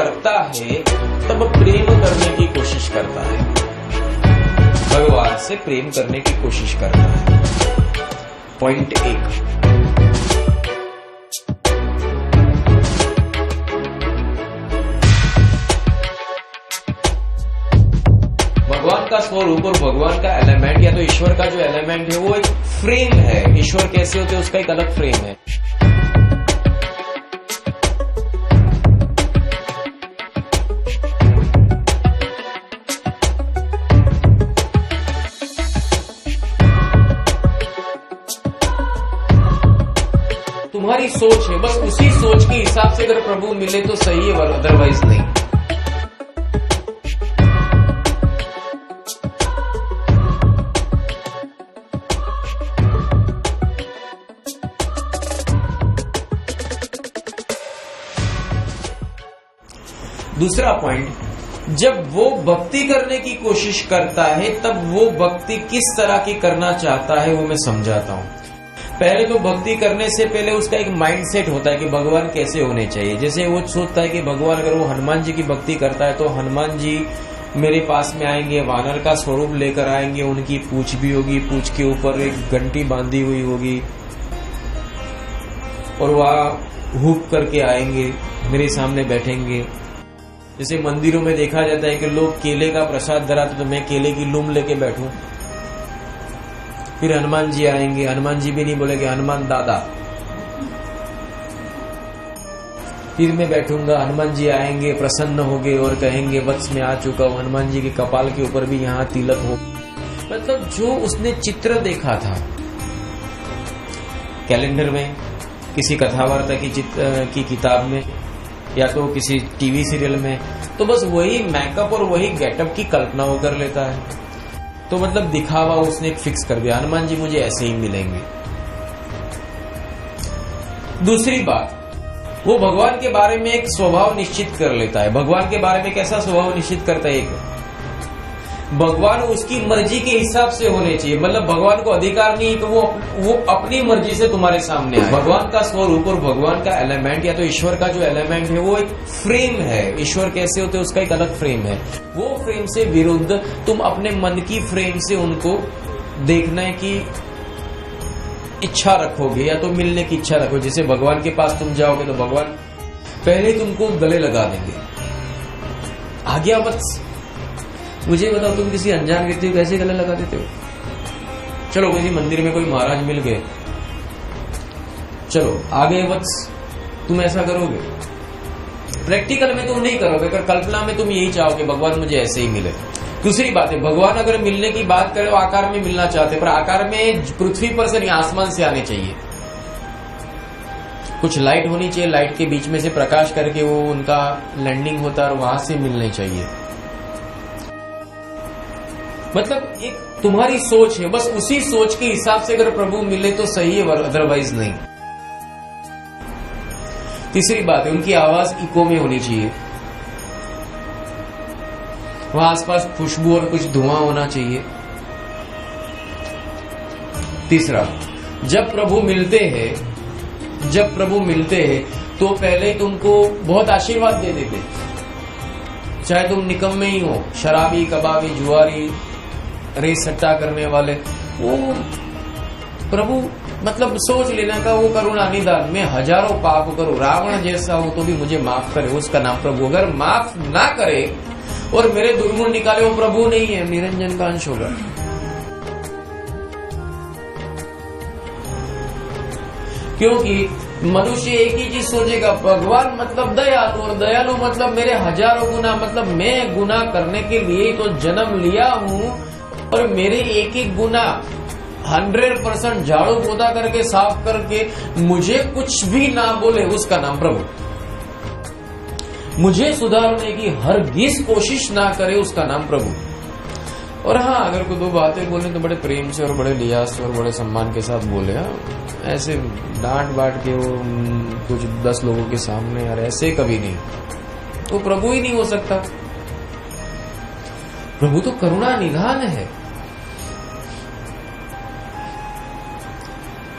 करता है तब प्रेम करने की कोशिश करता है, भगवान से प्रेम करने की कोशिश करता है। पॉइंट 1, भगवान का स्वरूप और भगवान का एलिमेंट या तो ईश्वर का जो एलिमेंट है वो एक फ्रेम है। ईश्वर कैसे होते हैं उसका एक अलग फ्रेम है। तुम्हारी सोच है, बस उसी सोच के हिसाब से अगर प्रभु मिले तो सही है, अदरवाइज नहीं। दूसरा पॉइंट, जब वो भक्ति करने की कोशिश करता है तब वो भक्ति किस तरह की करना चाहता है वो मैं समझाता हूं। पहले तो भक्ति करने से पहले उसका एक माइंडसेट होता है कि भगवान कैसे होने चाहिए। जैसे वो सोचता है कि भगवान, अगर वो हनुमान जी की भक्ति करता है तो हनुमान जी मेरे पास में आएंगे, वानर का स्वरूप लेकर आएंगे, उनकी पूंछ भी होगी, पूंछ के ऊपर एक घंटी बांधी हुई होगी और वह हुक करके आएंगे, मेरे सामने बैठेंगे। जैसे मंदिरों में देखा जाता है कि लोग केले का प्रसाद धराते तो मैं केले की लूम लेके बैठूं। फिर हनुमान जी आएंगे, हनुमान जी भी नहीं बोलेंगे हनुमान दादा। फिर मैं बैठूंगा, हनुमान जी आएंगे, प्रसन्न होंगे और कहेंगे वत्स में आ चुका हूं। हनुमान जी के कपाल के ऊपर भी यहाँ तिलक हो। मतलब जो उसने चित्र देखा था कैलेंडर में, किसी कथावार्ता की किताब में या तो किसी टीवी सीरियल में, तो बस वही मेकअप और वही गेटअप की कल्पना वो कर लेता है। तो मतलब दिखावा उसने फिक्स कर दिया, हनुमान जी मुझे ऐसे ही मिलेंगे। दूसरी बात, वो भगवान के बारे में एक स्वभाव निश्चित कर लेता है। भगवान के बारे में कैसा स्वभाव निश्चित करता है? एक, भगवान उसकी मर्जी के हिसाब से होने चाहिए। मतलब भगवान को अधिकार नहीं कि वो अपनी मर्जी से तुम्हारे सामने आए। भगवान का स्वरूप और भगवान का एलिमेंट या तो ईश्वर का जो एलिमेंट है वो एक फ्रेम है। ईश्वर कैसे होते हैं उसका एक अलग फ्रेम है। वो फ्रेम से विरुद्ध तुम अपने मन की फ्रेम से उनको देखने की इच्छा रखोगे या तो मिलने की इच्छा रखोगे। जैसे भगवान के पास तुम जाओगे तो भगवान पहले तुमको गले लगा देंगे, आज्ञा वत्स। मुझे बताओ, तुम किसी अनजान व्यक्ति को कैसे गले लगा देते हो? चलो किसी मंदिर में कोई महाराज मिल गए, चलो आगे वत्स, तुम ऐसा करोगे? प्रैक्टिकल में तुम नहीं करोगे, अगर कल्पना में तुम यही चाहोगे भगवान मुझे ऐसे ही मिले। दूसरी बात है, भगवान अगर मिलने की बात करें आकार में मिलना चाहते, पर आकार में पृथ्वी पर से नहीं आसमान से आने चाहिए। कुछ लाइट होनी चाहिए, लाइट के बीच में से प्रकाश करके वो उनका लैंडिंग होता है और वहां से मिलने चाहिए। मतलब एक तुम्हारी सोच है, बस उसी सोच के हिसाब से अगर प्रभु मिले तो सही है, अदरवाइज नहीं। तीसरी बात है, उनकी आवाज इको में होनी चाहिए। वहां आसपास खुशबू और कुछ धुआं होना चाहिए। तीसरा, जब प्रभु मिलते हैं तो पहले तुमको बहुत आशीर्वाद दे देते, चाहे तुम निकम्मे ही हो, शराबी, कबाबी, जुआरी, रेस सट्टा करने वाले। वो प्रभु मतलब सोच लेना का वो करुणा निदान, मैं हजारों पाप करूं, रावण जैसा हो तो भी मुझे माफ करे, उसका नाम प्रभु। अगर माफ ना करे और मेरे दुर्गुण निकाले, वो प्रभु नहीं है, निरंजन का अंश होगा। क्योंकि मनुष्य एक ही चीज सोचेगा, भगवान मतलब दयालु, और दयालु मतलब मेरे हजारों गुना, मतलब मैं गुना करने के लिए तो जन्म लिया हूं और मेरे एक एक गुना 100% झाड़ू पोछा करके साफ करके मुझे कुछ भी ना बोले, उसका नाम प्रभु। मुझे सुधारने की हरगिज कोशिश ना करे, उसका नाम प्रभु। और हाँ, अगर कोई दो बातें बोले तो बड़े प्रेम से और बड़े लिहाज से और बड़े सम्मान के साथ बोले। ऐसे डांट बाट के वो कुछ 10 लोगों के सामने, यार ऐसे कभी नहीं। वो प्रभु ही नहीं हो सकता। प्रभु तो करुणा निधान है।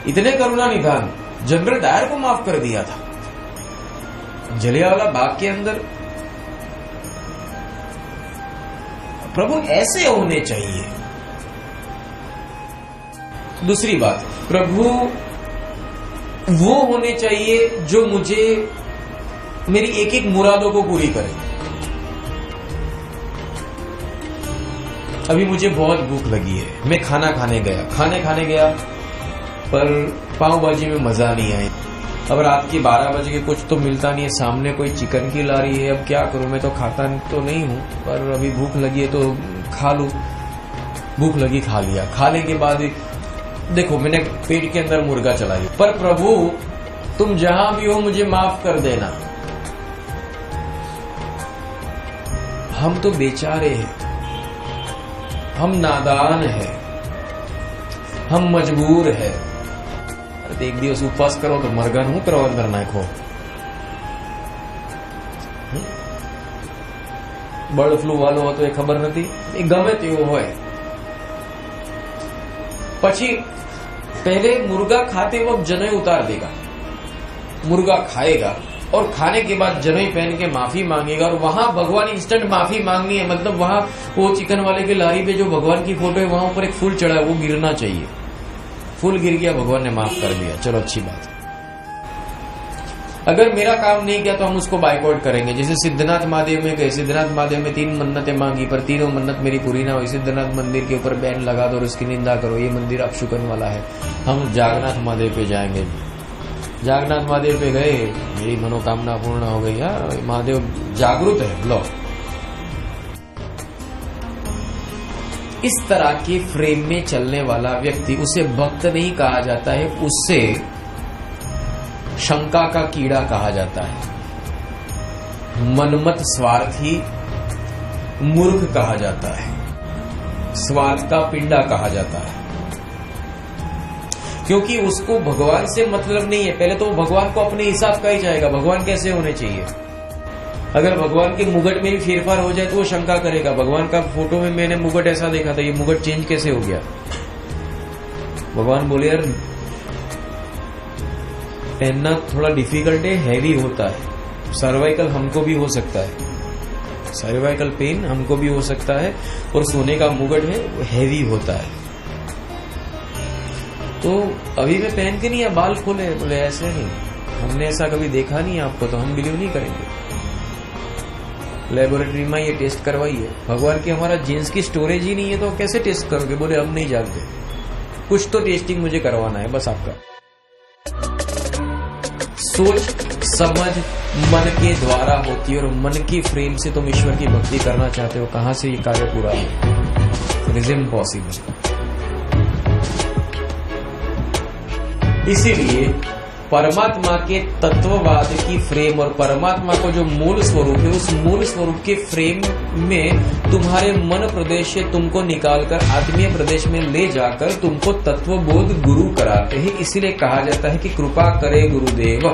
इतने करुणा निधान, जनरल डायर को माफ कर दिया था। जलियांवाला बाग के अंदर प्रभु ऐसे होने चाहिए। दूसरी बात, प्रभु वो होने चाहिए जो मुझे मेरी एक एक मुरादों को पूरी करे। अभी मुझे बहुत भूख लगी है, मैं खाना खाने गया पर पाव भाजी में मजा नहीं आई। अब रात के 12 बजे के कुछ तो मिलता नहीं है, सामने कोई चिकन की ला रही है, अब क्या करूं, मैं तो खाता तो नहीं हूं पर अभी भूख लगी है तो खा लूं। भूख लगी, खा लिया। खाने के बाद देखो मैंने पेट के अंदर मुर्गा चला दिया। पर प्रभु तुम जहां भी हो मुझे माफ कर देना। हम तो बेचारे हैं, हम नादान हैं, हम मजबूर हैं। एक दिवस उपवास करो तो मरगन हूं करो अंदर नाखो। बर्ड फ्लू वालो हो तो ये खबर नहीं, गमे तेवो होय। પછી पहले मुर्गा खाते वक्त जनेऊ उतार देगा, मुर्गा खाएगा और खाने के बाद जनेऊ पहन के माफी मांगेगा। और वहां भगवान इंस्टेंट माफी मांगनी है, मतलब वहां वो चिकन वाले के लारी पे जो भगवान की फोटो है वहां ऊपर एक फूल चढ़ा है, वो गिरना चाहिए। फूल गिर गया, भगवान ने माफ कर दिया, चलो अच्छी बात है। अगर मेरा काम नहीं किया तो हम उसको बाइकआउट करेंगे। जैसे सिद्धनाथ महादेव में गए, सिद्धनाथ महादेव में 3 मन्नतें मांगी पर तीनों मन्नत मेरी पूरी ना हुई। सिद्धनाथ मंदिर के ऊपर बैन लगा दो और उसकी निंदा करो, ये मंदिर अपशुकन वाला है। हम जागनाथ महादेव पे जाएंगे। जागनाथ महादेव पे गए, मेरी मनोकामना पूर्ण हो गई। यार महादेव जागरूक है। लो, इस तरह के फ्रेम में चलने वाला व्यक्ति, उसे भक्त नहीं कहा जाता है, उससे शंका का कीड़ा कहा जाता है, मनमत स्वार्थी मूर्ख कहा जाता है, स्वार्थ का पिंडा कहा जाता है। क्योंकि उसको भगवान से मतलब नहीं है। पहले तो वो भगवान को अपने हिसाब का ही चाहेगा, भगवान कैसे होने चाहिए। अगर भगवान के मुगट में भी फेरफार हो जाए तो वो शंका करेगा, भगवान का फोटो में मैंने मुगट ऐसा देखा था, ये मुगट चेंज कैसे हो गया। भगवान बोले यार पहनना थोड़ा डिफिकल्ट है, हैवी होता है, सर्वाइकल हमको भी हो सकता है, सर्वाइकल पेन हमको भी हो सकता है, और सोने का मुगट है वो हैवी होता है। तो अभी मैं पहन के नहीं या बाल खोले, बोले ऐसे नहीं, हमने ऐसा कभी देखा नहीं आपको तो हम बिलीव नहीं करेंगे। लेबोरेटरी में ये टेस्ट करवाइए। भगवान की हमारा जीन्स की स्टोरेज ही नहीं है तो कैसे टेस्ट करोगे। बोले हम नहीं जानते, कुछ तो टेस्टिंग मुझे करवाना है बस आपका। सोच समझ मन के द्वारा होती है और मन की फ्रेम से तुम ईश्वर की भक्ति करना चाहते हो, कहां से ये कार्य पूरा हो। It is impossible. इसीलिए परमात्मा के तत्ववाद की फ्रेम और परमात्मा को जो मूल स्वरूप है, उस मूल स्वरूप के फ्रेम में तुम्हारे मन प्रदेश से तुमको निकालकर आत्मीय प्रदेश में ले जाकर तुमको तत्वबोध गुरु कराते हैं। इसीलिए कहा जाता है कि कृपा करे गुरुदेव।